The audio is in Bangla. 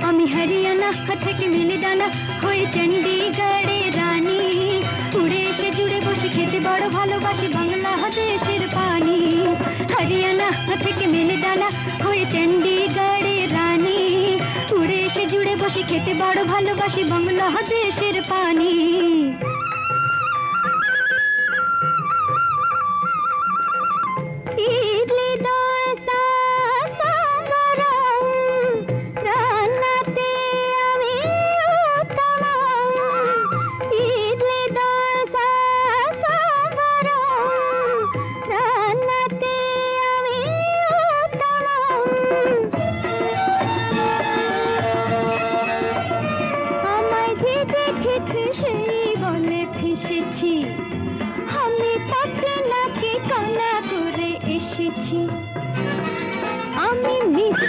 আমি হরিয়ানা থেকে মিলে ডানা হয়ে চণ্ডীগড়ে রানী, উড়ে এসে জুড়ে বসে খেতে বড় ভালোবাসি বাংলাদেশের পানি। হরিয়ানা থেকে মিলে ডানা হয়ে চণ্ডীগড়ে রানী, উড়ে এসে জুড়ে বসে খেতে বড় ভালোবাসি বাংলাদেশের পানি। ইডলি দোসা সাম্বরম রান্নাতে আমি উত্তম। ইডলি দোসা সাম্বরম রান্নাতে আমি উত্তম। আমায় যে দেখেছে সেই বলে ফেসেছি, আমি তাকে নাকি কানা করে এসেছি। আমি মিস